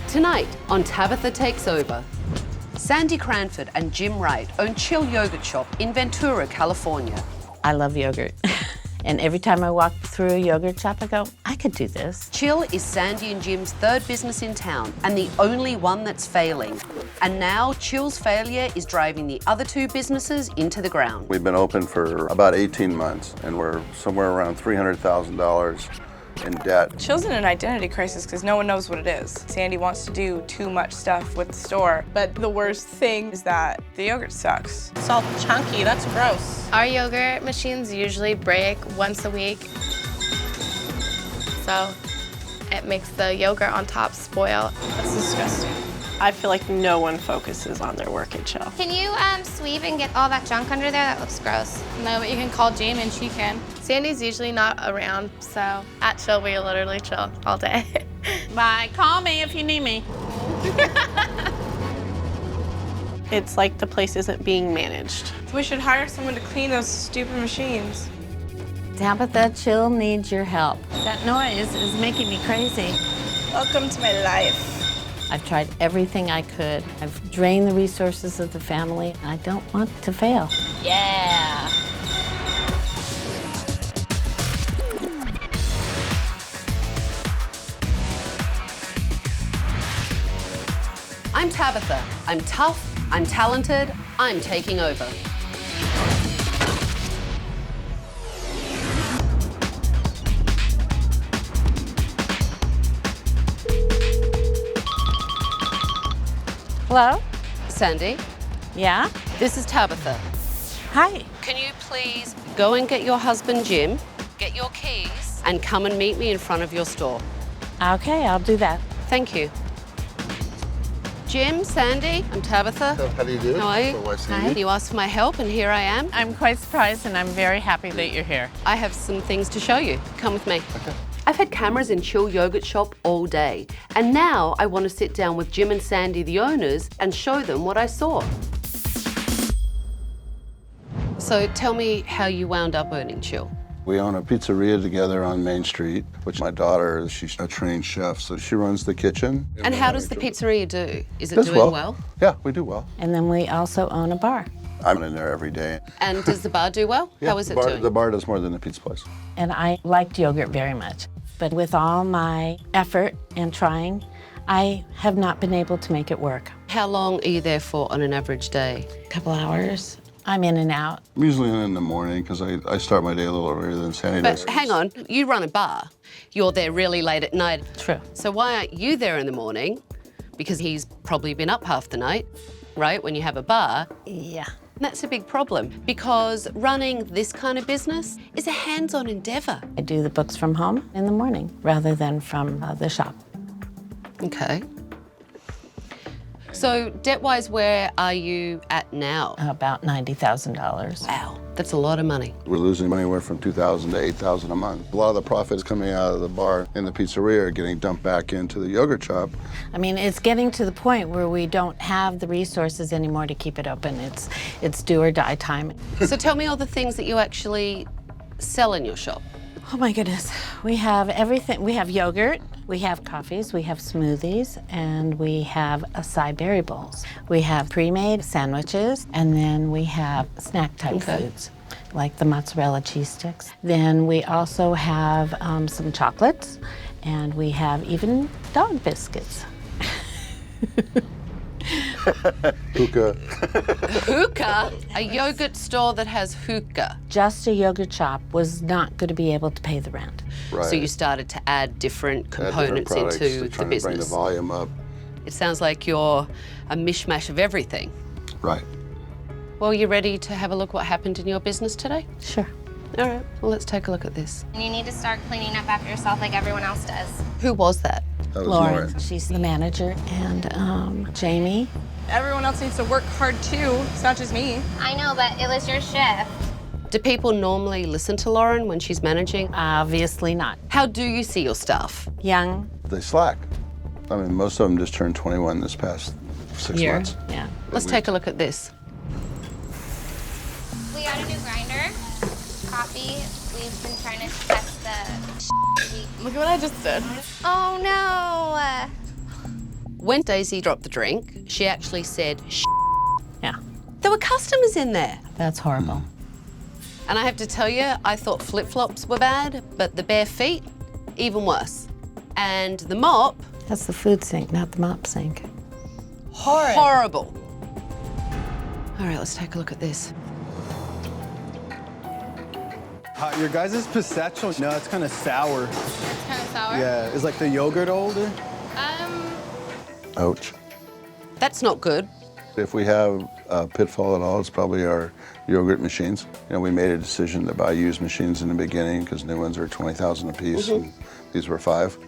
Tonight on Tabatha Takes Over. Sandy Cranford and Jim Wright own Chill Yogurt Shop in Ventura, California. I love yogurt. And every time I walk through a yogurt shop, I go, I could do this. Chill is Sandy and Jim's third business in town and the only one that's failing. And now Chill's failure is driving the other two businesses into the ground. We've been open for about 18 months and we're somewhere around $300,000 in debt. Chill's in an identity crisis because no one knows what it is. Sandy wants to do too much stuff with the store, but the worst thing is that the yogurt sucks. It's all chunky, that's gross. Our yogurt machines usually break once a week, so it makes the yogurt on top spoil. That's disgusting. I feel like no one focuses on their work at Chill. Can you sweep and get all that junk under there? That looks gross. No, but you can call Jamie and she can. Sandy's usually not around, so at Chill we literally chill all day. Bye, call me if you need me. It's like the place isn't being managed. We should hire someone to clean those stupid machines. Tabatha, Chill needs your help. That noise is making me crazy. Welcome to my life. I've tried everything I could. I've drained the resources of the family. I don't want to fail. Yeah. I'm Tabatha. I'm tough, I'm talented, I'm taking over. Hello? Sandy, Yeah? this is Tabatha. Hi. Can you please go and get your husband Jim, get your keys, and come and meet me in front of your store? Okay, I'll do that. Thank you. Jim, Sandy, I'm Tabatha. How do you do? How are you? So nice to meet Hi. you. You asked for my help, and here I am. I'm quite surprised and I'm very happy that you're here. I have some things to show you. Come with me. Okay. I've had cameras in Chill Yogurt Shop all day, and now I want to sit down with Jim and Sandy, the owners, and show them what I saw. So tell me how you wound up owning Chill. We own a pizzeria together on Main Street, which my daughter, she's a trained chef, so she runs the kitchen. And how does the pizzeria do? Is it Does doing well? Yeah, we do well. And then we also own a bar. I'm in there every day. And does the bar do well? Yeah, How is the it bar, doing? The bar does more than the pizza place. And I liked yogurt very much. But with all my effort and trying, I have not been able to make it work. How long are you there for on an average day? A couple hours. I'm in and out. I'm usually in the morning because I start my day a little earlier than Sandy But does. hang on, you run a bar. You're there really late at night. True. So why aren't you there in the morning? Because he's probably been up half the night, right? When you have a bar. Yeah. That's a big problem because running this kind of business is a hands-on endeavor. I do the books from home in the morning rather than from the shop. Okay. So debt-wise, where are you at now? About $90,000. Wow, that's a lot of money. We're losing anywhere from $2,000 to $8,000 a month. A lot of the profits coming out of the bar and the pizzeria are getting dumped back into the yogurt shop. I mean, it's getting to the point where we don't have the resources anymore to keep it open. It's do or die time. So tell me all the things that you actually sell in your shop. Oh my goodness. We have everything. We have yogurt, we have coffees, we have smoothies, and we have acai berry bowls. We have pre-made sandwiches, and then we have snack type foods, like the mozzarella cheese sticks. Then we also have some chocolates, and we have even dog biscuits. Hookah. Hookah? A yogurt store that has hookah. Just a yogurt shop was not going to be able to pay the rent. Right. So you started to add different Add components different products into to the try to bring the business. volume up. It sounds like you're a mishmash of everything. Right. Well, you ready to have a look what happened in your business today? Sure. All right, well, let's take a look at this. And you need to start cleaning up after yourself like everyone else does. Who was that? That was Lauren, she's the manager, and Jamie. Everyone else needs to work hard too. It's not just me. I know, but it was your shift. Do people normally listen to Lauren when she's managing? Obviously not. How do you see your staff? Young. They slack. I mean, most of them just turned 21 this past 6 Year. months. Yeah. Let's take a look at this. We got a new grinder. Coffee. We've been trying to test the Look at what I just did. Oh no! When Daisy dropped the drink, she actually said, "Shh." Yeah, There were customers in there. that's horrible. And I have to tell you, I thought flip-flops were bad, but the bare feet, even worse. And the mop, That's the food sink, not the mop sink. horrible. All right, let's take a look at this. Your guys' pistachio, no, it's kind of sour. It's kind of sour. Yeah, is like the yogurt older? Ouch. That's not good. If we have a pitfall at all, it's probably our yogurt machines. You know, we made a decision to buy used machines in the beginning because new ones are 20,000 a piece, and these were 5.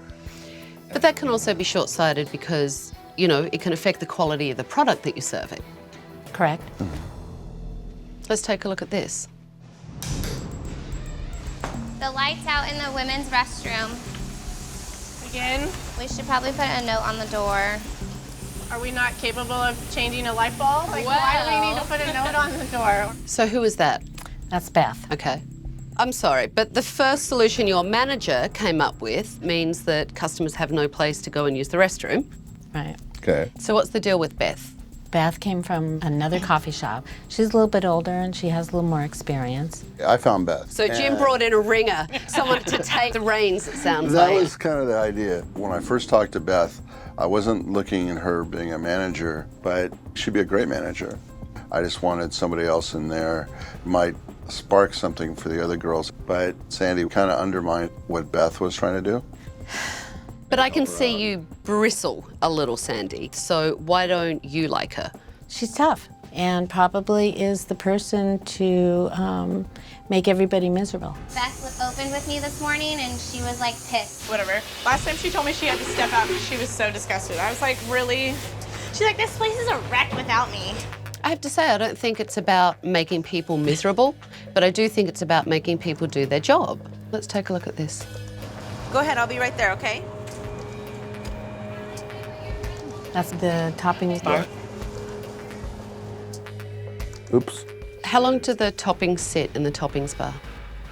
But that can also be short-sighted because, you know, it can affect the quality of the product that you're serving. Correct. Let's take a look at this. The lights out in the women's restroom. Again, We should probably put a note on the door. are we not capable of changing a light bulb? Like, why do we need to put a note on the door? So who is that? That's Beth. Okay. I'm sorry, but the first solution your manager came up with means that customers have no place to go and use the restroom. Right. Okay. So what's the deal with Beth? Beth came from another coffee shop. She's a little bit older and she has a little more experience. I found Beth. So Jim brought in a ringer, someone to take the reins, it sounds That like. was kind of the idea. When I first talked to Beth, I wasn't looking at her being a manager, but she'd be a great manager. I just wanted somebody else in there who might spark something for the other girls. But Sandy kind of undermined what Beth was trying to do. But I can see you bristle a little, Sandy. So why don't you like her? She's tough and probably is the person to make everybody miserable. Beth opened with me this morning and she was like pissed. Whatever. Last time she told me she had to step out because she was so disgusted. I was like, really? She's like, this place is a wreck without me. I have to say, I don't think it's about making people miserable, but I do think it's about making people do their job. Let's take a look at this. Go ahead, I'll be right there, okay? That's the topping bar. Oops. How long do the toppings sit in the toppings bar?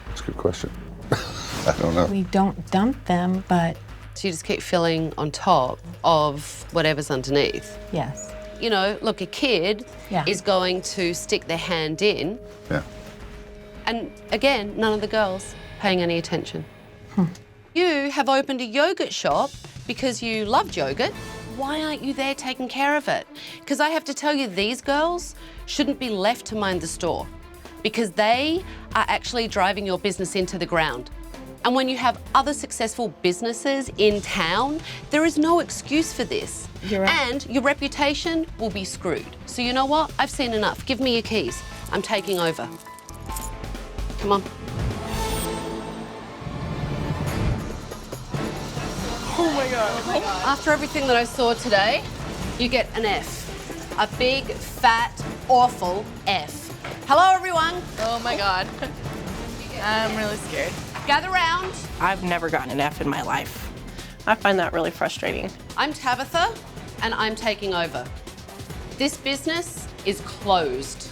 That's a good question. I don't know. We don't dump them, but So you just keep filling on top of whatever's underneath. yes. You know, look, a kid Yeah. is going to stick their hand in, Yeah. and again, none of the girls paying any attention. You have opened a yogurt shop because you loved yogurt. Why aren't you there taking care of it? Because I have to tell you, these girls shouldn't be left to mind the store because they are actually driving your business into the ground. And when you have other successful businesses in town, there is no excuse for this. You're right. And your reputation will be screwed. So you know what? I've seen enough. Give me your keys. I'm taking over. Come on. Oh my God. After everything that I saw today, you get an F. A big, fat, awful F. Hello, everyone. Oh my God. I'm really scared. Gather round. I've never gotten an F in my life. I find that really frustrating. I'm Tabatha, and I'm taking over. This business is closed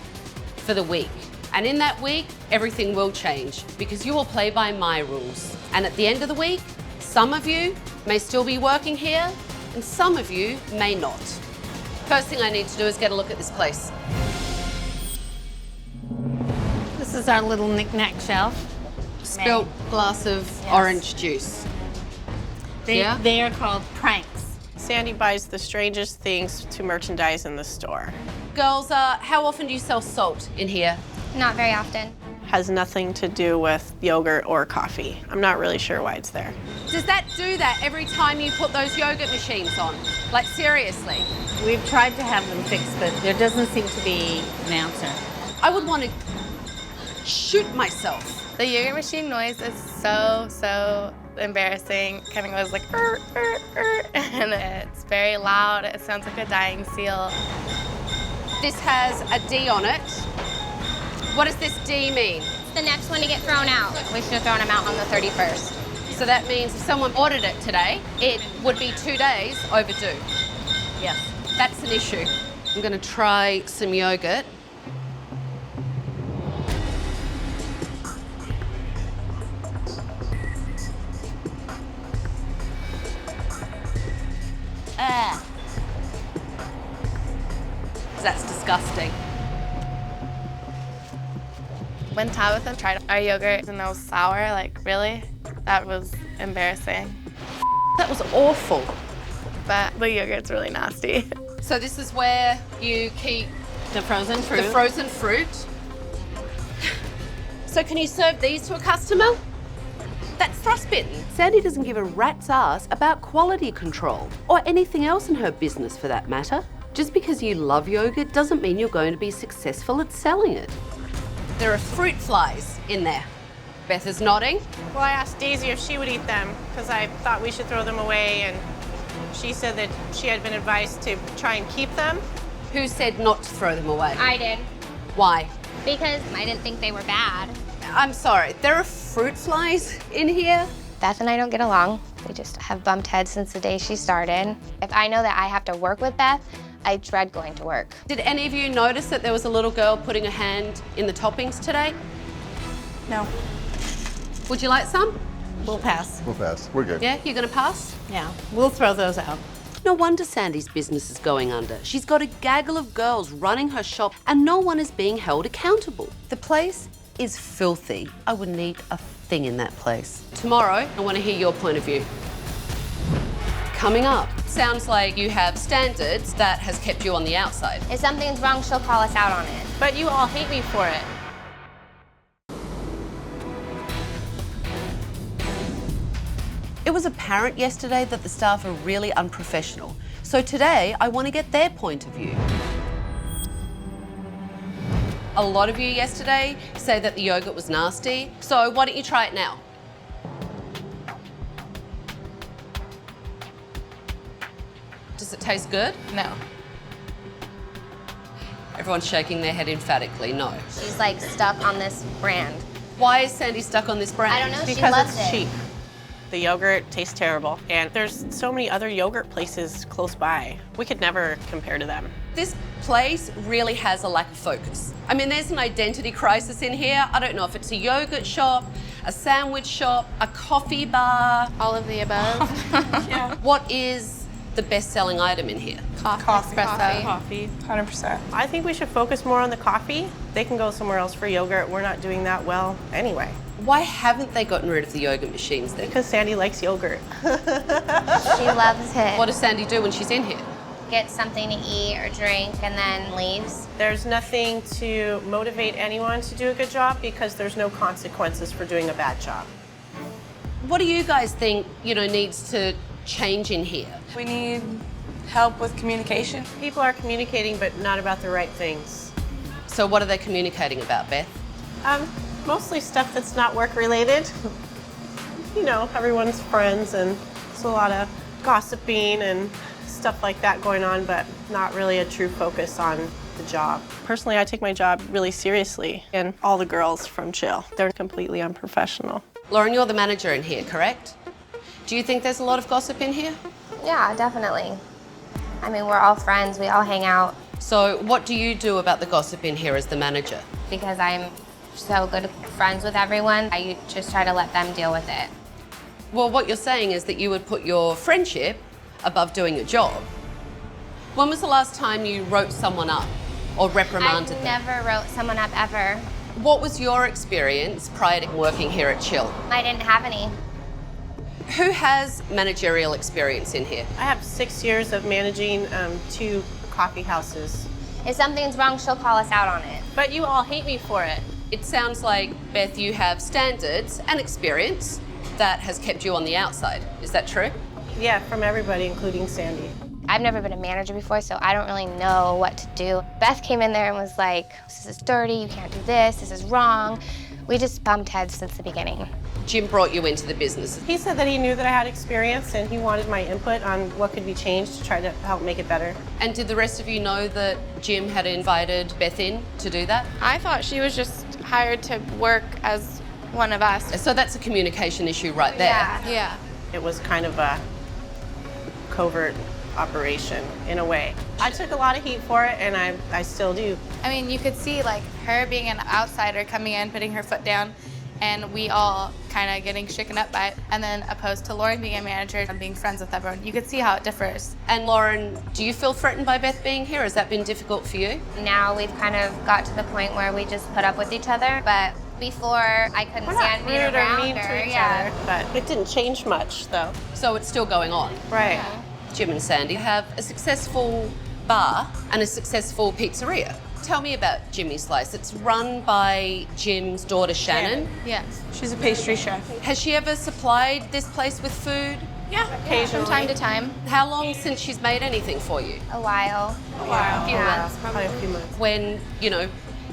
for the week. And in that week, everything will change because you will play by my rules. And at the end of the week, some of you may still be working here, and some of you may not. First thing I need to do is get a look at this place. This is our little knick-knack shelf. Spilt glass of orange juice. Yeah? They are called pranks. Sandy buys the strangest things to merchandise in the store. Girls, how often do you sell salt in here? Not very often. Has nothing to do with yogurt or coffee. I'm not really sure why it's there. Does that do that every time you put those yogurt machines on? Like, seriously? We've tried to have them fixed, but there doesn't seem to be an answer. I would want to shoot myself. The yogurt machine noise is so embarrassing. Kevin goes like, and it's very loud. It sounds like a dying seal. This has a D on it. What does this D mean? The next one to get thrown out. We should have thrown him out on the 31st. So that means if someone ordered it today, it would be 2 days overdue. Yes. That's an issue. I'm going to try some yogurt. that's disgusting. When Tabatha tried our yogurt and it was sour, like really, that was embarrassing. That was awful. But the yogurt's really nasty. So this is where you keep The frozen fruit. the frozen fruit. So can you serve these to a customer? That's frostbitten. Sandy doesn't give a rat's ass about quality control or anything else in her business for that matter. Just because you love yogurt doesn't mean you're going to be successful at selling it. There are fruit flies in there. Beth is nodding. Well, I asked Daisy if she would eat them because I thought we should throw them away, and she said that she had been advised to try and keep them. Who said not to throw them away? I did, Why? because I didn't think they were bad. I'm sorry, there are fruit flies in here? Beth and I don't get along. We just have bumped heads since the day she started. If I know that I have to work with Beth, I dread going to work. Did any of you notice that there was a little girl putting a hand in the toppings today? No. Would you like some? We'll pass. We'll pass. We're good. Yeah, you're gonna pass? Yeah, we'll throw those out. No wonder Sandy's business is going under. She's got a gaggle of girls running her shop and no one is being held accountable. The place is filthy. I wouldn't eat a thing in that place. Tomorrow, I want to hear your point of view. Coming up, sounds like you have standards that has kept you on the outside. If something's wrong, she'll call us out on it. But you all hate me for it. It was apparent yesterday that the staff are really unprofessional. So today, I want to get their point of view. A lot of you yesterday say that the yogurt was nasty, so why don't you try it now? Does it taste good? No. Everyone's shaking their head emphatically, no. She's like stuck on this brand. Why is Sandy stuck on this brand? I don't know, she Because loves it's it. cheap. The yogurt tastes terrible, and there's so many other yogurt places close by. We could never compare to them. This place really has a lack of focus. I mean, there's an identity crisis in here. I don't know if it's a yogurt shop, a sandwich shop, a coffee bar. All of the above. What is the best-selling item in here? Coffee. Espresso. Coffee. 100%. I think we should focus more on the coffee. They can go somewhere else for yogurt. We're not doing that well anyway. Why haven't they gotten rid of the yogurt machines then? Because Sandy likes yogurt. She loves it. What does Sandy do when she's in here? Gets something to eat or drink and then leaves. There's nothing to motivate anyone to do a good job because there's no consequences for doing a bad job. What do you guys think, needs to change in here? We need help with communication. People are communicating, but not about the right things. So what are they communicating about, Beth? Mostly stuff that's not work related. Everyone's friends, and there's a lot of gossiping and stuff like that going on, but not really a true focus on the job. Personally, I take my job really seriously, and all the girls from Chill, they're completely unprofessional. Lauren, you're the manager in here, correct? Do you think there's a lot of gossip in here? Yeah, definitely. I mean, we're all friends. We all hang out. So what do you do about the gossip in here as the manager? Because I'm so good friends with everyone, I just try to let them deal with it. Well, what you're saying is that you would put your friendship above doing your job. When was the last time you wrote someone up or reprimanded them? I never wrote someone up ever. What was your experience prior to working here at Chill? I didn't have any. Who has managerial experience in here? I have 6 years of managing 2 coffee houses. If something's wrong, she'll call us out on it. But you all hate me for it. It sounds like, Beth, you have standards and experience that has kept you on the outside. Is that true? Yeah, from everybody, including Sandy. I've never been a manager before, so I don't really know what to do. Beth came in there and was like, this is dirty, you can't do this is wrong. We just bumped heads since the beginning. Jim brought you into the business. He said that he knew that I had experience and he wanted my input on what could be changed to try to help make it better. And did the rest of you know that Jim had invited Beth in to do that? I thought she was just hired to work as one of us. So that's a communication issue right there. Yeah. It was kind of a covert operation in a way. I took a lot of heat for it, and I still do. I mean, you could see like her being an outsider coming in, putting her foot down, and we all kind of getting shaken up by it. And then opposed to Lauren being a manager and being friends with everyone, you could see how it differs. And Lauren, do you feel threatened by Beth being here? Has that been difficult for you? Now we've kind of got to the point where we just put up with each other, but before I couldn't stand being Rude or around mean her. to each other, but it didn't change much, though. So it's still going on. Right. Jim and Sandy have a successful bar and a successful pizzeria. Tell me about Jimmy Slice. It's run by Jim's daughter, Shannon. Yes. She's a pastry chef. Has she ever supplied this place with food? Yeah, occasionally. From time to time. How long since she's made anything for you? A while. A few months. Probably a few months. When, you know,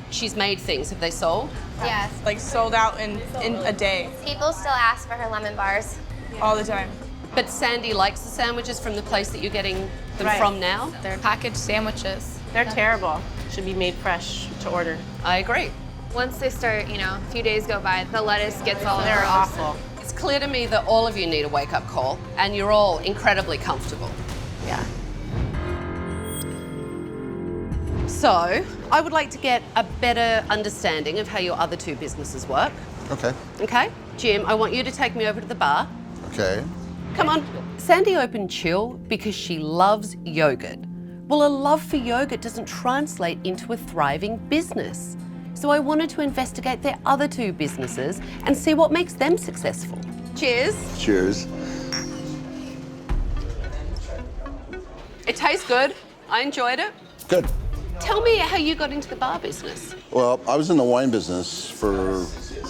she's made things, have they sold? Yes. Like sold out in a day, People still ask for her lemon bars. all the time. But Sandy likes the sandwiches from the place that you're getting them Right. from now? They're packaged sandwiches. They're terrible. Should be made fresh to order. I agree. Once they start, a few days go by, the lettuce gets all over. They're awful. It's clear to me that all of you need a wake-up call, and you're all incredibly comfortable. Yeah. So, I would like to get a better understanding of how your other two businesses work. Okay. Okay? Jim, I want you to take me over to the bar. Okay. Come on. Sandy opened Chill because she loves yogurt. Well, a love for yogurt doesn't translate into a thriving business. So I wanted to investigate their other two businesses and see what makes them successful. Cheers. Cheers. It tastes good. I enjoyed it. Good. Tell me how you got into the bar business. Well, I was in the wine business for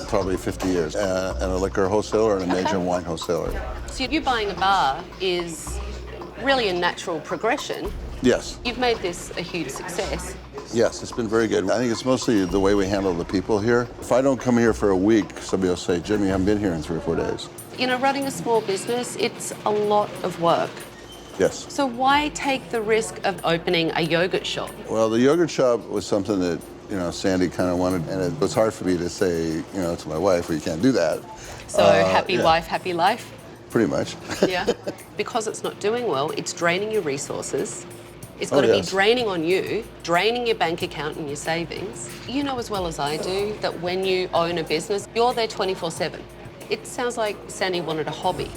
probably 50 years, and a liquor wholesaler and a major wine wholesaler. So you buying a bar is really a natural progression. Yes. You've made this a huge success. Yes, it's been very good. I think it's mostly the way we handle the people here. If I don't come here for a week, somebody will say, Jimmy, I haven't been here in 3 or 4 days. You know, running a small business, it's a lot of work. Yes. So why take the risk of opening a yogurt shop? Well, the yogurt shop was something that, Sandy kind of wanted, and it was hard for me to say, to my wife, well, you can't do that. So happy yeah. wife, happy life? Pretty much. Yeah. Because it's not doing well, it's draining your resources. It's got Oh, to yes. be draining on you, draining your bank account and your savings. You know as well as I do that when you own a business, you're there 24/7. It sounds like Sandy wanted a hobby.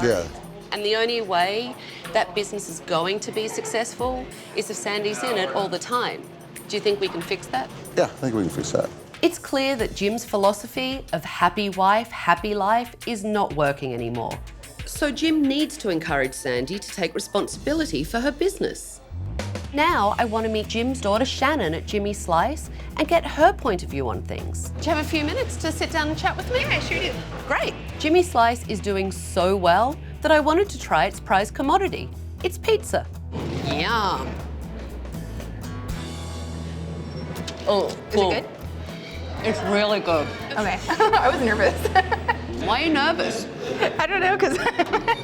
Yeah. And the only way that business is going to be successful is if Sandy's in it all the time. Do you think we can fix that? Yeah, I think we can fix that. It's clear that Jim's philosophy of happy wife, happy life is not working anymore. So Jim needs to encourage Sandy to take responsibility for her business. Now I want to meet Jim's daughter Shannon at Jimmy Slice and get her point of view on things. Do you have a few minutes to sit down and chat with me? Yeah, I sure do. Great. Jimmy Slice is doing so well that I wanted to try its prized commodity. It's pizza. Yum. Oh, Is it good? It's really good. Okay. I was nervous. Why are you nervous? I don't know, because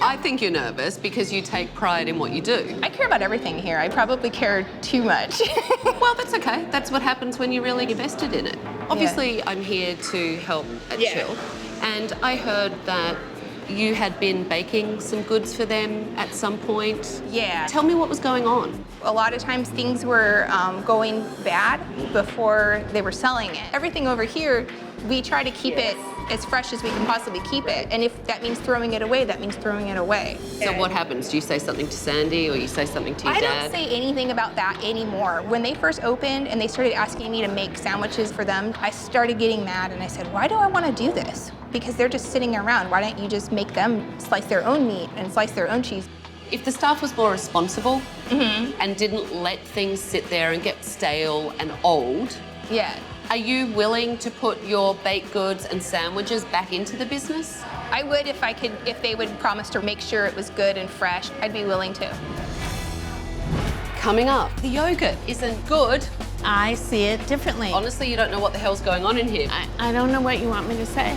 I think you're nervous because you take pride in what you do. I care about everything here. I probably care too much. Well, that's okay. That's what happens when you're really invested in it. Obviously, I'm here to help at Chill. And I heard that you had been baking some goods for them at some point. Yeah. Tell me what was going on. A lot of times things were going bad before they were selling it. Everything over here, we try to keep it as fresh as we can possibly keep it. And if that means throwing it away, that means throwing it away. So what happens? Do you say something to Sandy or you say something to your I dad? don't say anything about that anymore. When they first opened and they started asking me to make sandwiches for them, I started getting mad and I said, why do I want to do this? Because they're just sitting around. Why don't you just make them slice their own meat and slice their own cheese? If the staff was more responsible and didn't let things sit there and get stale and old, Yeah. are you willing to put your baked goods and sandwiches back into the business? I would if they would promise to make sure it was good and fresh, I'd be willing to. Coming up, the yogurt isn't good. I see it differently. Honestly, you don't know what the hell's going on in here. I don't know what you want me to say.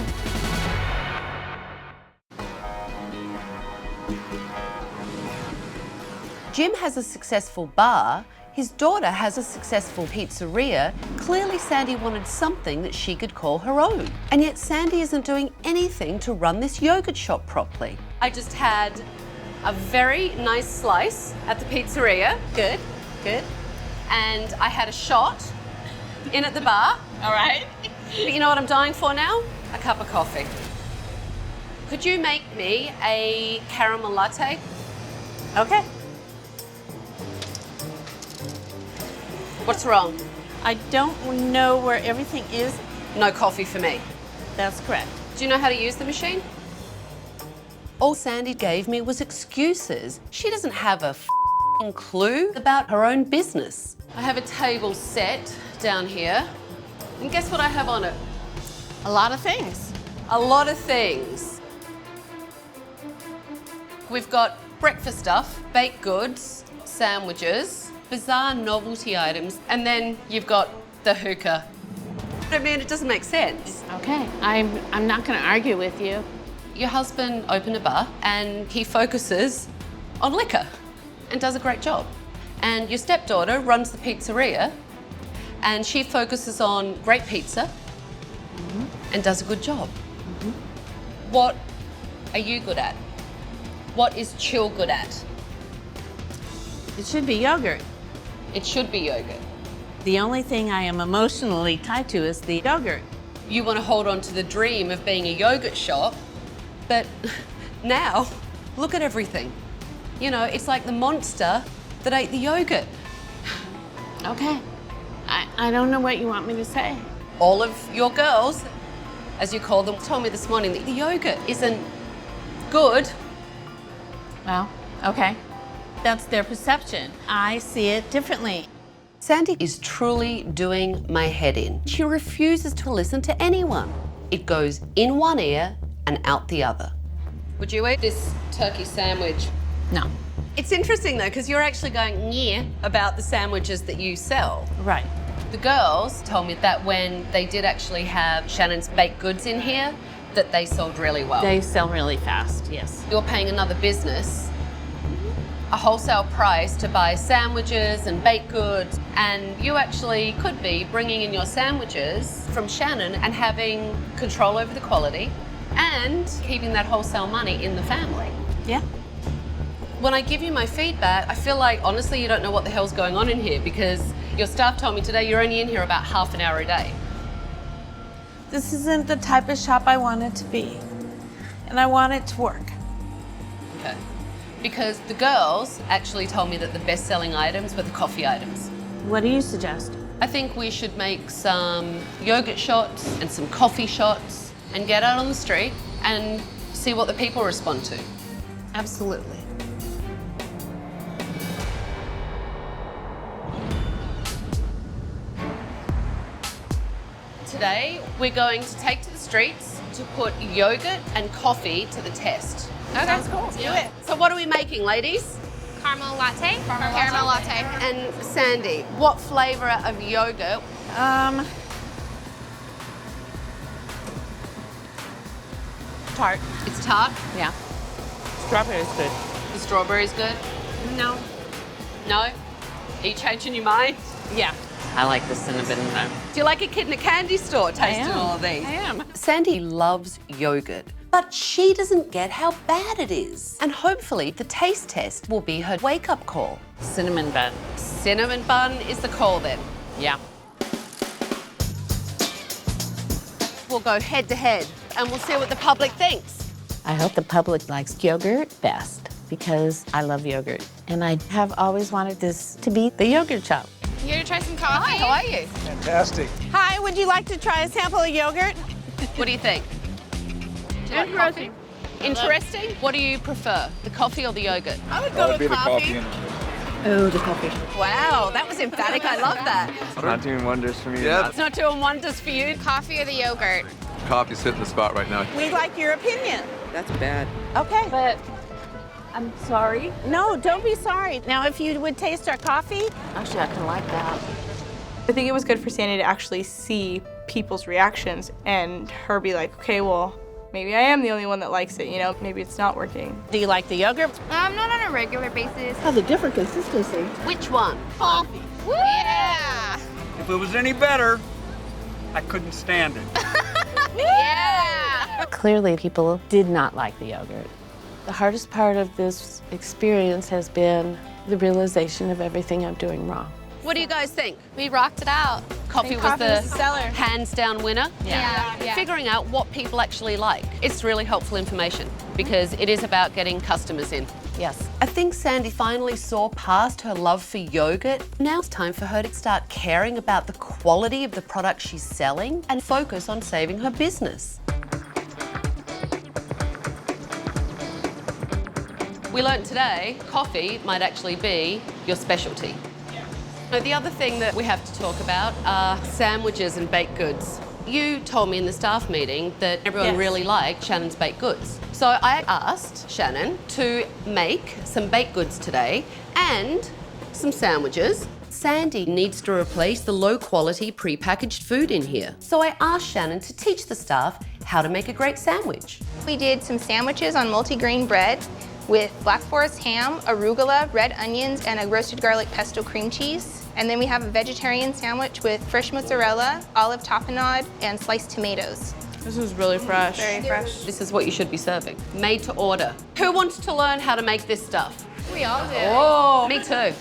Jim has a successful bar. His daughter has a successful pizzeria. Clearly, Sandy wanted something that she could call her own. And yet, Sandy isn't doing anything to run this yogurt shop properly. I just had a very nice slice at the pizzeria. Good, good. And I had a shot in at the bar. All right. But you know what I'm dying for now? a cup of coffee. Could you make me a caramel latte? Okay. What's wrong? I don't know where everything is. No coffee for me. That's correct. Do you know how to use the machine? All Sandy gave me was excuses. She doesn't have a f***ing clue about her own business. I have a table set down here, and guess what I have on it? A lot of things. A lot of things. We've got breakfast stuff, baked goods, sandwiches, bizarre novelty items, and then you've got the hookah. I mean, it doesn't make sense. Okay, I'm not going to argue with you. Your husband opened a bar and he focuses on liquor and does a great job. And your stepdaughter runs the pizzeria and she focuses on great pizza and does a good job. What are you good at? What is Chill good at? It should be yogurt. It should be yogurt. The only thing I am emotionally tied to is the yogurt. You want to hold on to the dream of being a yogurt shop, but now look at everything. You know, it's like the monster that ate the yogurt. Okay. I don't know what you want me to say. All of your girls, as you call them, told me this morning that the yogurt isn't good. Well, okay. That's their perception. I see it differently. Sandy is truly doing my head in. She refuses to listen to anyone. It goes in one ear and out the other. Would you eat this turkey sandwich? No. It's interesting though, because you're actually going yeah about the sandwiches that you sell. Right. The girls told me that when they did actually have Shannon's baked goods in here, that they sold really well. They sell really fast, yes. You're paying another business a wholesale price to buy sandwiches and baked goods, and you actually could be bringing in your sandwiches from Shannon and having control over the quality and keeping that wholesale money in the family. Yeah. When I give you my feedback, I feel like, honestly, you don't know what the hell's going on in here because your staff told me today you're only in here about half an hour a day. This isn't the type of shop I want it to be, and I want it to work. Okay. Because the girls actually told me that the best-selling items were the coffee items. What do you suggest? I think we should make some yogurt shots and some coffee shots and get out on the street and see what the people respond to. Absolutely. Today, we're going to take to the streets to put yogurt and coffee to the test. Okay. Sounds cool. Let's do it. So what are we making, ladies? Caramel latte. Caramel latte. And Sandy, what flavour of yogurt? Tart. It's tart. Yeah. Strawberry is good. The strawberry's good. No. No? Are you changing your mind? Yeah. I like the cinnamon though. Do you like a kid in a candy store tasting all of these? I am. Sandy loves yogurt, but she doesn't get how bad it is. And hopefully the taste test will be her wake-up call. Cinnamon bun. Cinnamon bun is the call then. Yeah. We'll go head to head and we'll see what the public thinks. I hope the public likes yogurt best because I love yogurt. And I have always wanted this to be the yogurt shop. You here to try some coffee? Hi, how are you? Fantastic. Hi, would you like to try a sample of yogurt? What do you think? Do you like coffee? Interesting. What do you prefer, the coffee or the yogurt? I would go with coffee. Oh, the coffee. Wow, that was emphatic. I love that. It's not doing wonders for me. Yeah. It's not doing wonders for you. Coffee or the yogurt? Coffee's hitting the spot right now. We'd like your opinion. That's bad. Okay. But I'm sorry. No, don't be sorry. Now, if you would taste our coffee. Actually, I can like that. I think it was good for Sandy to actually see people's reactions and her be like, okay, well, maybe I am the only one that likes it, you know? Maybe it's not working. Do you like the yogurt? Not on a regular basis. Has a different consistency. Which one? Coffee. Yeah. If it was any better, I couldn't stand it. Yeah. Clearly, people did not like the yogurt. The hardest part of this experience has been the realization of everything I'm doing wrong. What do you guys think? We rocked it out. Coffee was Coffee the was the seller. hands-down winner. Yeah. Figuring out what people actually like. It's really helpful information because it is about getting customers in. Yes. I think Sandy finally saw past her love for yogurt. Now it's time for her to start caring about the quality of the product she's selling and focus on saving her business. We learned today, coffee might actually be your specialty. So the other thing that we have to talk about are sandwiches and baked goods. You told me in the staff meeting that everyone really liked Shannon's baked goods. So I asked Shannon to make some baked goods today and some sandwiches. Sandy needs to replace the low-quality pre-packaged food in here. So I asked Shannon to teach the staff how to make a great sandwich. We did some sandwiches on multigrain bread with black forest ham, arugula, red onions, and a roasted garlic pesto cream cheese. And then we have a vegetarian sandwich with fresh mozzarella, olive tapenade, and sliced tomatoes. This is really fresh. Very fresh. This is what you should be serving. Made to order. Who wants to learn how to make this stuff? We all do. Oh, me too.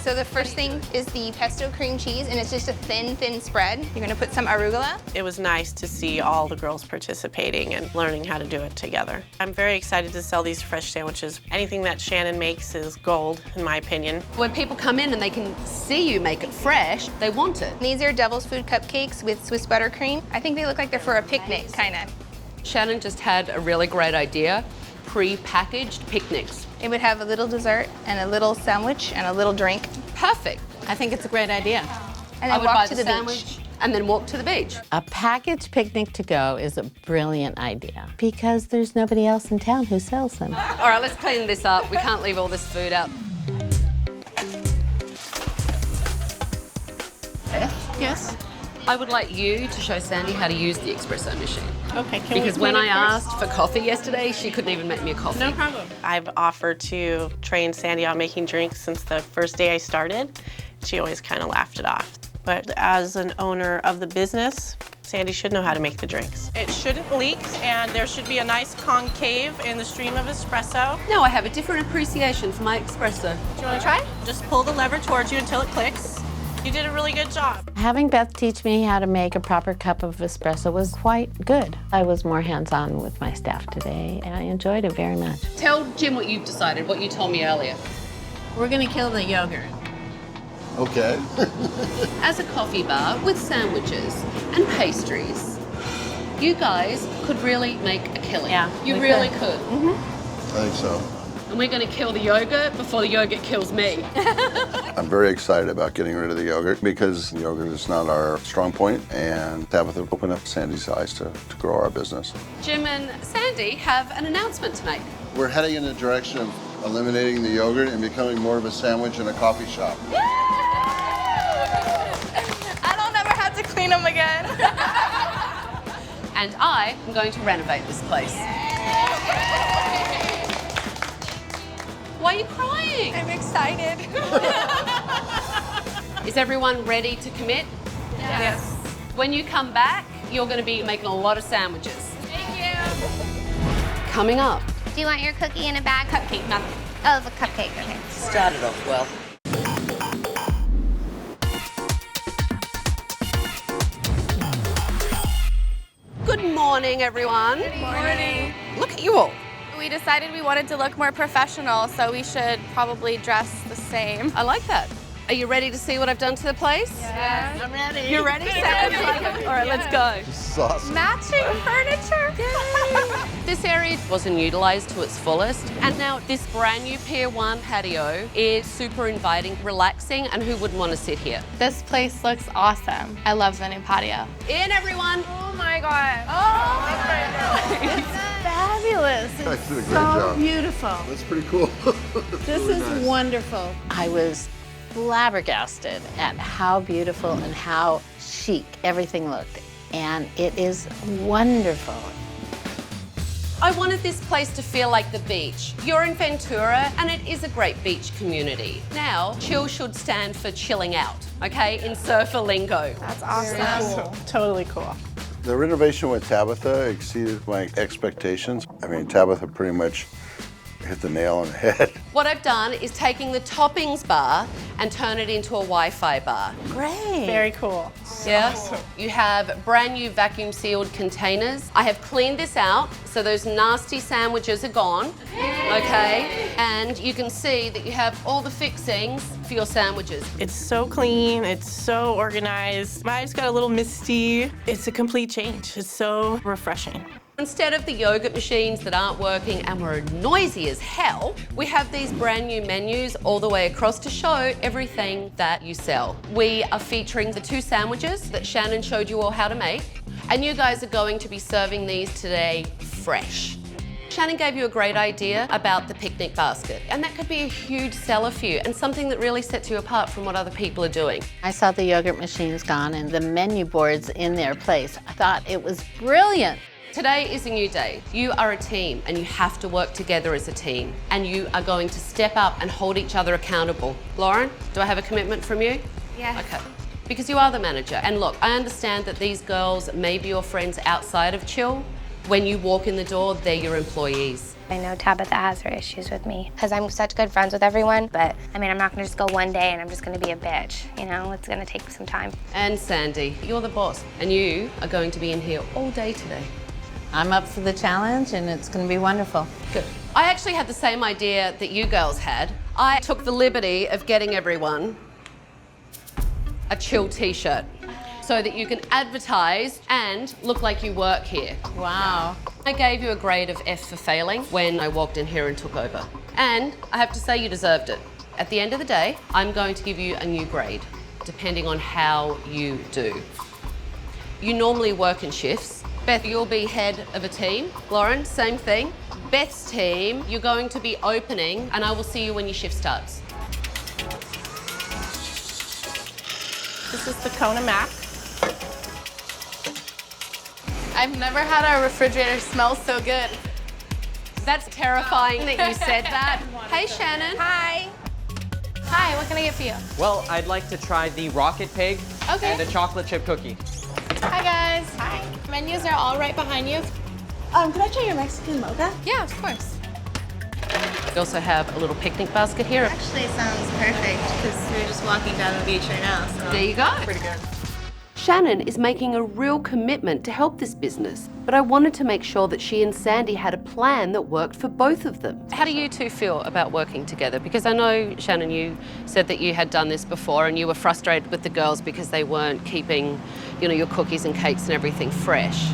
So the first thing is the pesto cream cheese, and it's just a thin spread. You're gonna put some arugula. It was nice to see all the girls participating and learning how to do it together. I'm very excited to sell these fresh sandwiches. Anything that Shannon makes is gold, in my opinion. When people come in and they can see you make it fresh, they want it. These are Devil's Food cupcakes with Swiss buttercream. I think they look like they're for a picnic, kinda. Shannon just had a really great idea. Pre-packaged picnics. It would have a little dessert and a little sandwich and a little drink. Perfect. I think it's a great idea. And I then would buy walk to the the sandwich beach. and then walk to the beach. A packaged picnic to go is a brilliant idea because there's nobody else in town who sells them. All right, let's clean this up. We can't leave all this food out. Yes. I would like you to show Sandy how to use the espresso machine. Okay, can Because when I asked for coffee yesterday, she couldn't even make me a coffee. No problem. I've offered to train Sandy on making drinks since the first day I started. She always kind of laughed it off. But as an owner of the business, Sandy should know how to make the drinks. It shouldn't leak, and there should be a nice concave in the stream of espresso. No, I have a different appreciation for my espresso. Do you want to try? Just pull the lever towards you until it clicks. You did a really good job. Having Beth teach me how to make a proper cup of espresso was quite good. I was more hands-on with my staff today, and I enjoyed it very much. Tell Jim what you've decided, what you told me earlier. We're gonna kill the yogurt. Okay. As a coffee bar with sandwiches and pastries, you guys could really make a killing. Yeah, you we really could. could. I think so. And we're going to kill the yogurt before the yogurt kills me. I'm very excited about getting rid of the yogurt because yogurt is not our strong point, and Tabatha opened up Sandy's eyes to grow our business. Jim and Sandy have an announcement to make. We're heading in the direction of eliminating the yogurt and becoming more of a sandwich and a coffee shop. I don't ever have to clean them again. And I am going to renovate this place. Why are you crying? I'm excited. Is everyone ready to commit? Yes. When you come back, you're going to be making a lot of sandwiches. Thank you. Coming up. Do you want your cookie in a bag? Cupcake, nothing. Oh, the cupcake, okay. Started off well. Good morning, everyone. Good morning. Look at you all. We decided we wanted to look more professional, so we should probably dress the same. I like that. Are you ready to see what I've done to the place? Yes. I'm ready. You're ready? Sounds like it. All right, let's go. This is awesome. Matching furniture. This area wasn't utilized to its fullest, and now this brand new Pier 1 patio is super inviting, relaxing, and who wouldn't want to sit here? This place looks awesome. I love the new patio. In, everyone. Oh my god. Fabulous. You guys did a great So job. beautiful. That's pretty cool. This is wonderful. I was flabbergasted at how beautiful and how chic everything looked. And it is wonderful. I wanted this place to feel like the beach. You're in Ventura, and it is a great beach community. Now, chill should stand for chilling out, okay, in surfer lingo. That's awesome. Cool. Totally cool. The renovation with Tabatha exceeded my expectations. I mean, Tabatha pretty much hit the nail on the head. What I've done is taking the toppings bar and turn it into a Wi-Fi bar. Great. Very cool. Yeah. You have brand new vacuum sealed containers. I have cleaned this out, so those nasty sandwiches are gone. Okay. And you can see that you have all the fixings for your sandwiches. It's so clean, it's so organized. My eyes got a little misty. It's a complete change. It's so refreshing. Instead of the yogurt machines that aren't working and were noisy as hell, we have these brand new menus all the way across to show everything that you sell. We are featuring the 2 sandwiches that Shannon showed you all how to make, and you guys are going to be serving these today fresh. Shannon gave you a great idea about the picnic basket, and that could be a huge seller for you and something that really sets you apart from what other people are doing. I saw the yogurt machines gone and the menu boards in their place. I thought it was brilliant. Today is a new day. You are a team and you have to work together as a team, and you are going to step up and hold each other accountable. Lauren, do I have a commitment from you? Yeah. Okay. Because you are the manager. And look, I understand that these girls may be your friends outside of Chill. When you walk in the door, they're your employees. I know Tabatha has her issues with me because I'm such good friends with everyone, but I mean, I'm not gonna just go one day and I'm just gonna be a bitch, you know? It's gonna take some time. And Sandy, you're the boss, and you are going to be in here all day today. I'm up for the challenge and it's going to be wonderful. Good. I actually had the same idea that you girls had. I took the liberty of getting everyone a Chill t-shirt so that you can advertise and look like you work here. Wow. I gave you a grade of F for failing when I walked in here and took over. And I have to say you deserved it. At the end of the day, I'm going to give you a new grade, depending on how you do. You normally work in shifts. Beth, you'll be head of a team. Lauren, same thing. Beth's team, you're going to be opening, and I will see you when your shift starts. This is the Kona Mac. I've never had our refrigerator smell so good. That's terrifying that you said that. Hey, Shannon. Hi. Hi, what can I get for you? Well, I'd like to try the rocket pig Okay. and a chocolate chip cookie. Hi, guys. Hi. Menus are all right behind you. Can I try your Mexican mocha? Yeah, of course. We also have a little picnic basket here. Actually, sounds perfect because we're just walking down the beach right now. So. There you go. Pretty good. Shannon is making a real commitment to help this business, but I wanted to make sure that she and Sandy had a plan that worked for both of them. How do you two feel about working together? Because I know, Shannon, you said that you had done this before and you were frustrated with the girls because they weren't keeping, you know, your cookies and cakes and everything fresh.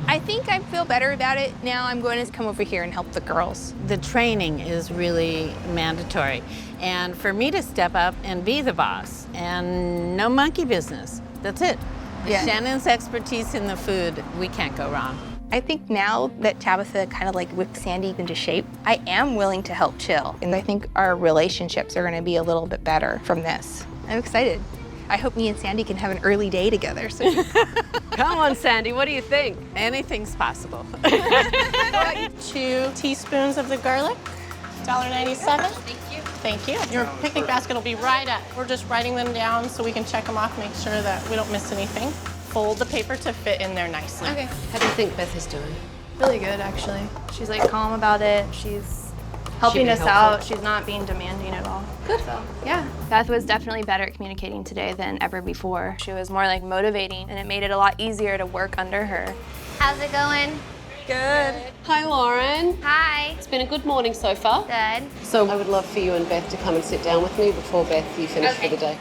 I think I feel better about it now. I'm going to come over here and help the girls. The training is really mandatory. And for me to step up and be the boss and no monkey business. That's it. Yeah. Shannon's expertise in the food, we can't go wrong. I think now that Tabatha kind of like whipped Sandy into shape, I am willing to help Chill. And I think our relationships are going to be a little bit better from this. I'm excited. I hope me and Sandy can have an early day together soon. Come on, Sandy, what do you think? Anything's possible. 2 teaspoons of the garlic, $1.97. Thank you. Thank you. Your picnic basket will be right at. We're just writing them down so we can check them off, make sure that we don't miss anything. Fold the paper to fit in there nicely. Okay. How do you think Beth is doing? Really good, actually. She's like calm about it. She's helping us out. She's not being demanding at all. Good. So, yeah. Beth was definitely better at communicating today than ever before. She was more like motivating, and it made it a lot easier to work under her. How's it going? Good. Hi, Lauren. Hi. It's been a good morning so far. Good. So I would love for you and Beth to come and sit down with me before, Beth, you finish for the day.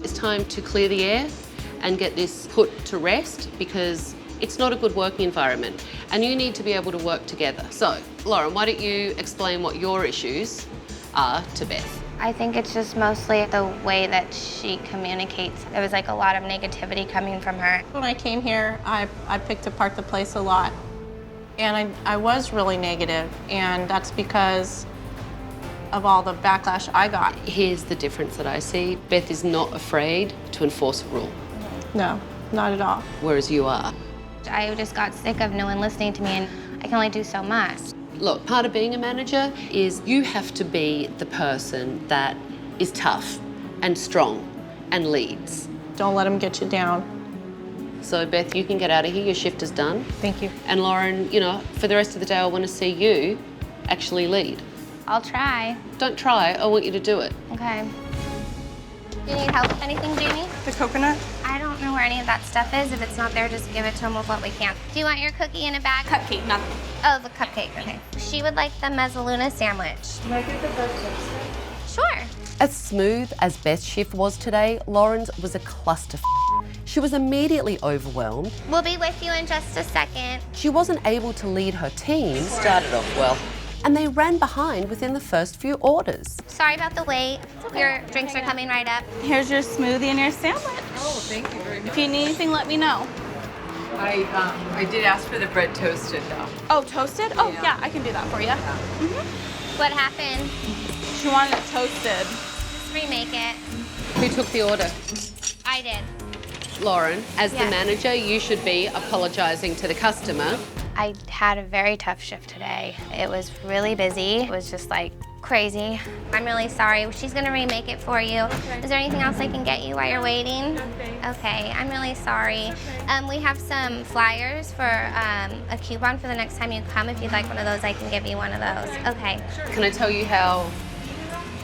It's time to clear the air and get this put to rest because it's not a good working environment and you need to be able to work together. So, Lauren, why don't you explain what your issues are to Beth? I think it's just mostly the way that she communicates. There was like a lot of negativity coming from her. When I came here, I picked apart the place a lot. And I was really negative, and that's because of all the backlash I got. Here's the difference that I see. Beth is not afraid to enforce a rule. No, not at all. Whereas you are. I just got sick of no one listening to me, and I can only do so much. Look, part of being a manager is you have to be the person that is tough and strong and leads. Don't let them get you down. So Beth, you can get out of here. Your shift is done. Thank you. And Lauren, you know, for the rest of the day, I want to see you actually lead. I'll try. Don't try. I want you to do it. Okay. Do you need help with anything, Jamie? The coconut? I don't know where any of that stuff is. If it's not there, just give it to him with what we can. Do you want your cookie in a bag? Cupcake, not. Oh, the cupcake, okay. She would like the mezzaluna sandwich. Can I get the bread toasted? Sure. As smooth as Beth's shift was today, Lauren's was a cluster. She was immediately overwhelmed. We'll be with you in just a second. She wasn't able to lead her team. Started off well. And they ran behind within the first few orders. Sorry about the wait. Your drinks are coming right up. Here's your smoothie and your sandwich. Oh, thank you very much. If you need anything, let me know. I did ask for the bread toasted though. Oh, toasted? Oh, yeah, I can do that for you. What happened? She wanted it toasted. Just remake it. Who took the order? I did. Lauren, as the Yes. manager, you should be apologising to the customer. I had a very tough shift today. It was really busy. It was just like crazy. I'm really sorry. She's gonna remake it for you. Okay. Is there anything else I can get you while you're waiting? Okay, I'm really sorry. We have some flyers for a coupon for the next time you come. If you'd like one of those, I can give you one of those. Okay. Can I tell you how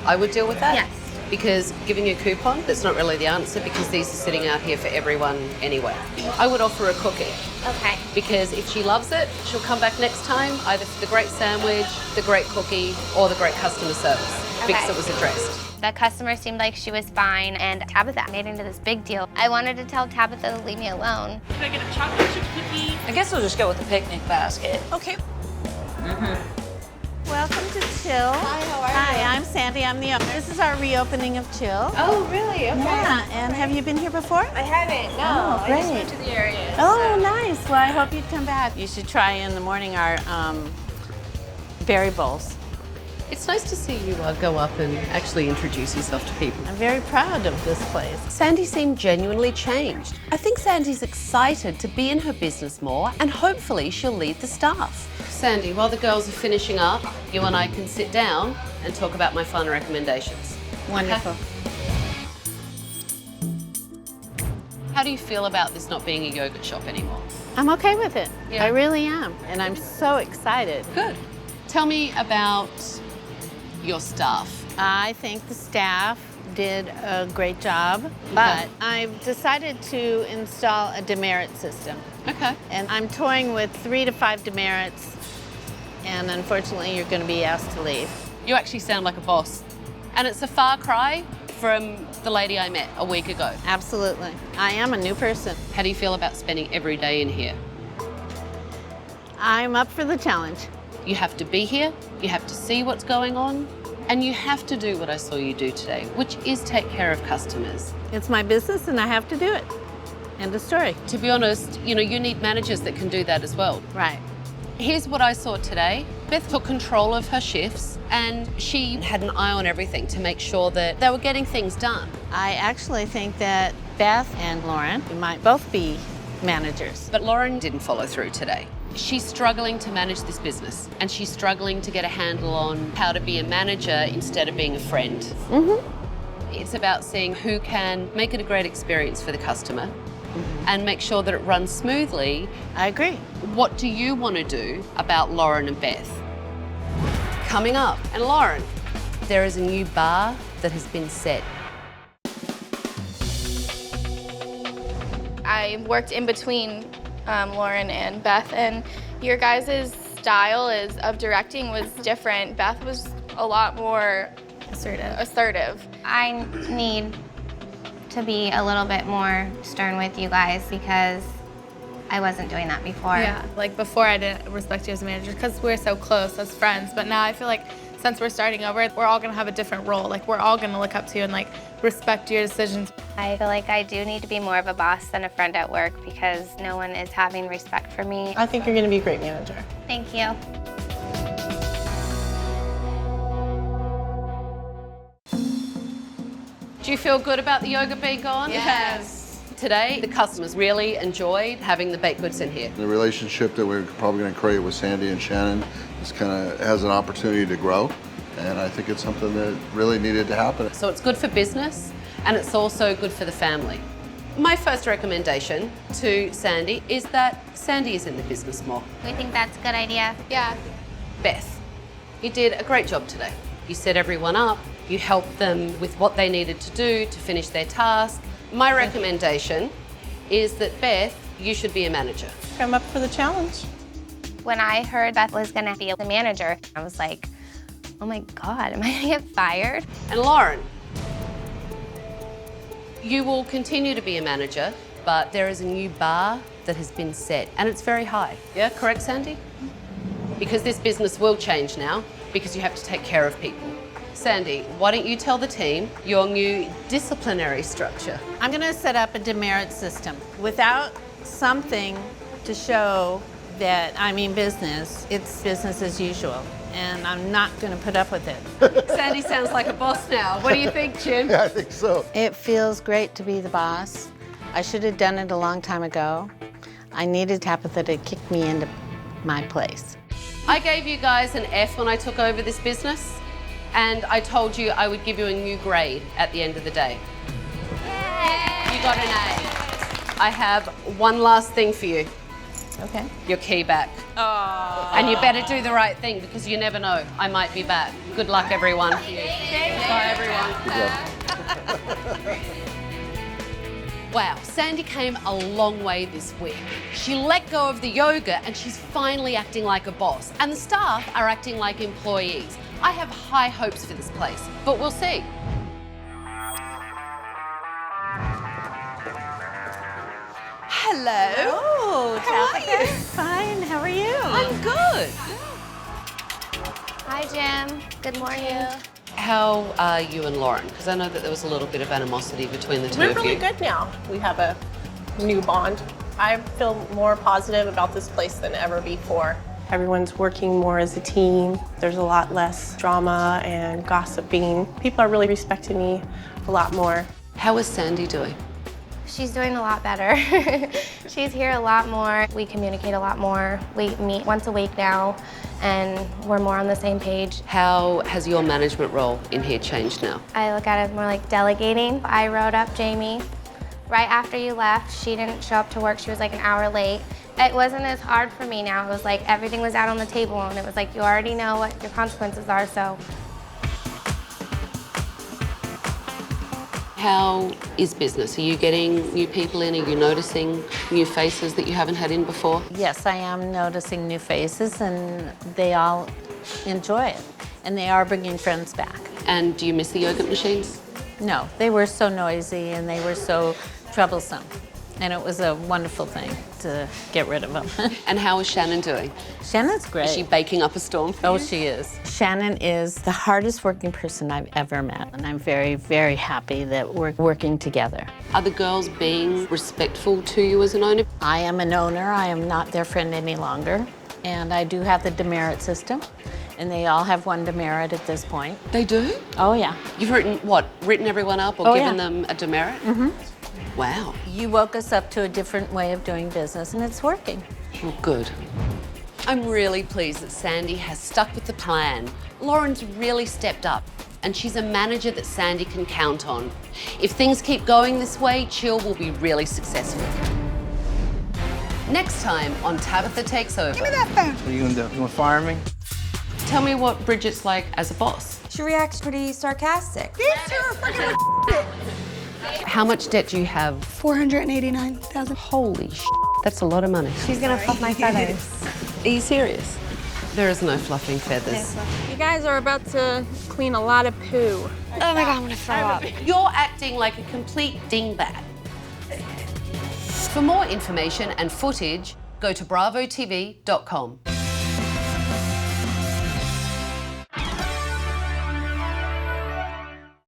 I would deal with that? Yes. Because giving a coupon, that's not really the answer because these are sitting out here for everyone anyway. I would offer a cookie. Okay. Because if she loves it, she'll come back next time either for the great sandwich, the great cookie, or the great customer service because it was addressed. The customer seemed like she was fine, and Tabatha made into this big deal. I wanted to tell Tabatha to leave me alone. Can I get a chocolate chip cookie? I guess we'll just go with the picnic basket. Okay. Welcome to Chill. Hi, how are you? Hi, I'm Sandy. I'm the owner. This is our reopening of Chill. Oh, really? Okay. Yeah, and have you been here before? I haven't, no. Oh, great. I just went to the area. Oh, nice. Well, I hope you'd come back. You should try in the morning our berry bowls. It's nice to see you go up and actually introduce yourself to people. I'm very proud of this place. Sandy seemed genuinely changed. I think Sandy's excited to be in her business more and hopefully she'll lead the staff. Sandy, while the girls are finishing up, you and I can sit down and talk about my final recommendations. Wonderful. How do you feel about this not being a yogurt shop anymore? I'm okay with it. Yeah. I really am. And I'm so excited. Good. Tell me about your staff. I think the staff did a great job, but I've decided to install a demerit system. Okay. And I'm toying with 3 to 5 demerits, and unfortunately you're going to be asked to leave. You actually sound like a boss. And it's a far cry from the lady I met a week ago. Absolutely. I am a new person. How do you feel about spending every day in here? I'm up for the challenge. You have to be here, you have to see what's going on, and you have to do what I saw you do today, which is take care of customers. It's my business and I have to do it. End of story. To be honest, you know, you need managers that can do that as well. Right. Here's what I saw today. Beth took control of her shifts and she had an eye on everything to make sure that they were getting things done. I actually think that Beth and Lauren might both be managers. But Lauren didn't follow through today. She's struggling to manage this business and she's struggling to get a handle on how to be a manager instead of being a friend. It's about seeing who can make it a great experience for the customer and make sure that it runs smoothly. I agree. What do you want to do about Lauren and Beth? Coming up, and Lauren, there is a new bar that has been set. I worked in between Lauren and Beth, and your guys' style of directing was different. Beth was a lot more assertive. I need to be a little bit more stern with you guys because I wasn't doing that before. Yeah, like before I didn't respect you as a manager because we're so close as friends, but now I feel like since we're starting over, we're all gonna have a different role. Like we're all gonna look up to you and like respect your decisions. I feel like I do need to be more of a boss than a friend at work because no one is having respect for me. I think you're going to be a great manager. Thank you. Do you feel good about the yogurt being gone? Yes. Today, the customers really enjoyed having the baked goods in here. The relationship that we're probably going to create with Sandy and Shannon is kind of has an opportunity to grow, and I think it's something that really needed to happen. So it's good for business, and it's also good for the family. My first recommendation to Sandy is that Sandy is in the business more. We think that's a good idea. Yeah. Beth, you did a great job today. You set everyone up, you helped them with what they needed to do to finish their task. My recommendation is that Beth, you should be a manager. I'm up for the challenge. When I heard Beth was gonna be the manager, I was like, oh my God, am I gonna get fired? And Lauren, you will continue to be a manager, but there is a new bar that has been set, and it's very high. Yeah, correct, Sandy? Because this business will change now, because you have to take care of people. Sandy, why don't you tell the team your new disciplinary structure? I'm going to set up a demerit system. Without something to show that I mean business, it's business as usual, and I'm not going to put up with it. Sandy sounds like a boss now. What do you think, Jim? Yeah, I think so. It feels great to be the boss. I should have done it a long time ago. I needed Tabatha to kick me into my place. I gave you guys an F when I took over this business, and I told you I would give you a new grade at the end of the day. Yay! You got an A. I have one last thing for you. Okay. Your key back. Oh. And you better do the right thing because you never know. I might be back. Good luck, everyone. Bye, everyone. Wow, Sandy came a long way this week. She let go of the yoga and she's finally acting like a boss. And the staff are acting like employees. I have high hopes for this place, but we'll see. Hello. Oh, How are you? Fine, how are you? I'm good. Hi, Jim. Good morning. How are you and Lauren? Because I know that there was a little bit of animosity between the two We're of really you. good now. We have a new bond. I feel more positive about this place than ever before. Everyone's working more as a team. There's a lot less drama and gossiping. People are really respecting me a lot more. How is Sandy doing? She's doing a lot better. She's here a lot more. We communicate a lot more. We meet once a week now, and we're more on the same page. How has your management role in here changed now? I look at it more like delegating. I wrote up Jamie right after you left. She didn't show up to work. She was like an hour late. It wasn't as hard for me now. It was like everything was out on the table, and it was like you already know what your consequences are, so. How is business? Are you getting new people in? Are you noticing new faces that you haven't had in before? Yes, I am noticing new faces, and they all enjoy it. And they are bringing friends back. And do you miss the yogurt machines? No, they were so noisy and they were so troublesome. And it was a wonderful thing to get rid of them. And how is Shannon doing? Shannon's great. Is she baking up a storm for Oh, you? she is. Shannon is the hardest working person I've ever met. And I'm very, very happy that we're working together. Are the girls being respectful to you as an owner? I am an owner. I am not their friend any longer. And I do have the demerit system. And they all have one demerit at this point. They do? Oh, yeah. You've written everyone up or Oh, given yeah. them a demerit? Mm-hmm. Wow. You woke us up to a different way of doing business, and it's working. Well, good. I'm really pleased that Sandy has stuck with the plan. Lauren's really stepped up, and she's a manager that Sandy can count on. If things keep going this way, Chill will be really successful. Next time on Tabatha Takes Over. Give me that phone. What are you gonna do? You wanna fire me? Tell me what Bridget's like as a boss. She reacts pretty sarcastic. How much debt do you have? $489,000. Holy sh**, that's a lot of money. She's gonna fluff my feathers. Are you serious? There is no fluffing feathers. You guys are about to clean a lot of poo. Oh my God, I'm gonna throw up. You're acting like a complete dingbat. For more information and footage, go to bravotv.com.